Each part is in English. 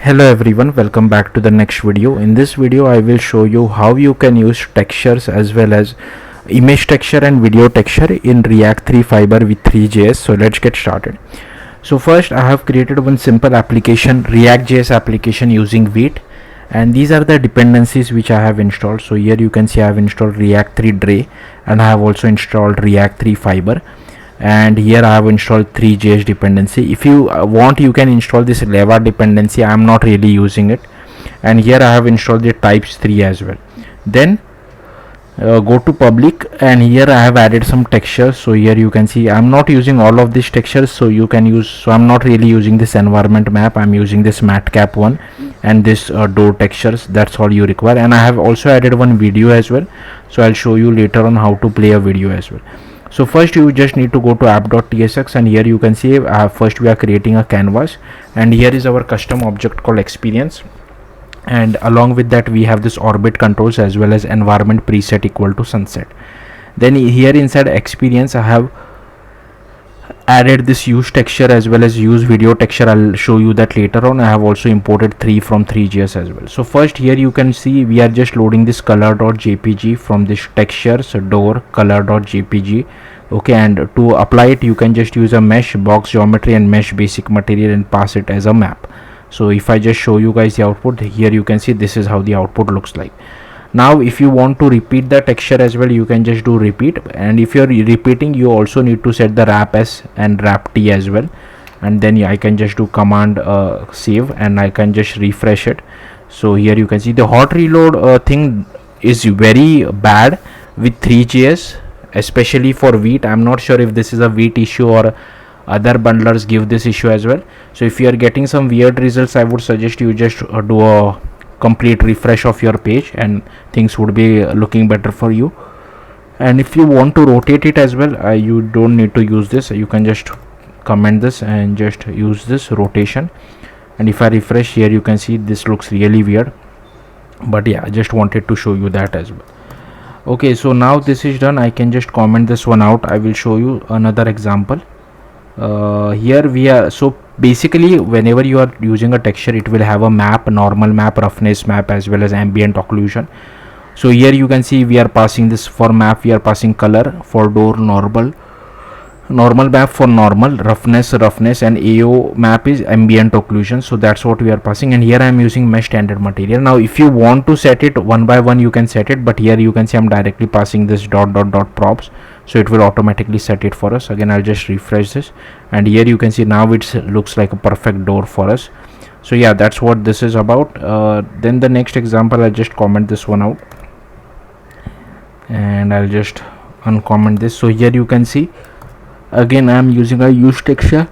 Hello everyone, welcome back to the next video. In this video I will show you how you can use textures as well as image texture and video texture in React 3 Fiber with Three.js. So let's get started. So first I have created one simple application, React.js application using Vite, and these are the dependencies which I have installed. So here you can see I have installed React 3 Dre and I have also installed React 3 Fiber, and here I have installed Three.js dependency. If you want, you can install this Leva dependency. I am not really using it. And here I have installed the types 3 as well. Then go to public, and here I have added some textures. So here you can see I am not using all of these textures, so you can use, so I am not really using this environment map. I am using this matcap one and this door textures. That's all you require. And I have also added one video as well, so I'll show you later on how to play a video as well. So first you just need to go to app.tsx, and here you can see first we are creating a canvas, and here is our custom object called experience, and along with that we have this orbit controls as well as environment preset equal to sunset. Then here inside experience I have added this use texture as well as use video texture. I'll show you that later on. I have also imported 3 from Three.js as well. So first here you can see we are just loading this color.jpg from this textures door color.jpg. okay, and to apply it you can just use a mesh box geometry and mesh basic material and pass it as a map. So if I just show you guys the output, here you can see this is how the output looks like. Now if you want to repeat the texture as well, you can just do repeat, and if you're repeating you also need to set the wrap s and wrap t as well, and then I can just do command save and I can just refresh it. So here you can see the hot reload thing is very bad with Three.js, especially for Vite. I'm not sure if this is a Vite issue or other bundlers give this issue as well. So if you are getting some weird results, I would suggest you just do a complete refresh of your page and things would be looking better for you. And if you want to rotate it as well, you don't need to use this. You can just comment this and just use this rotation, and if I refresh here you can see this looks really weird, but yeah, I just wanted to show you that as well. Okay, so now this is done. I can just comment this one out. I will show you another example. Here we are, so basically whenever you are using a texture it will have a map, normal map, roughness map as well as ambient occlusion. So here you can see we are passing this for map, we are passing color for door, normal map for normal, roughness, and AO map is ambient occlusion. So that's what we are passing, and here I am using mesh standard material. Now if you want to set it one by one you can set it, but here you can see I'm directly passing this dot props, so it will automatically set it for us. Again I'll just refresh this, and here you can see now it looks like a perfect door for us. So yeah, that's what this is about. Then the next example, I'll just comment this one out and I'll just uncomment this. So here you can see again I am using a use texture.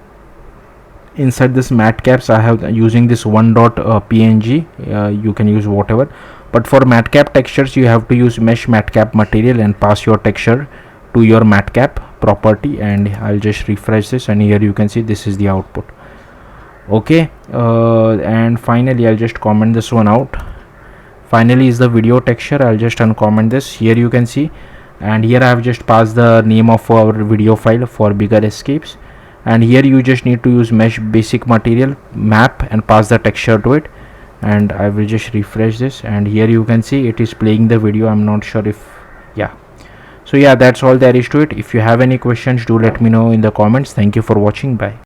Inside this matcaps I have using this png. You can use whatever, but for matcap textures you have to use mesh matcap material and pass your texture to your matcap property, and I'll just refresh this, and here you can see this is the output. Okay, and finally I'll just comment this one out. Finally is the video texture. I'll just uncomment this. Here you can see, and here I have just passed the name of our video file for bigger escapes, and here you just need to use mesh basic material map and pass the texture to it, and I will just refresh this, and here you can see it is playing the video. I'm not sure if, yeah. So yeah, that's all there is to it. If you have any questions, do let me know in the comments. Thank you for watching. Bye.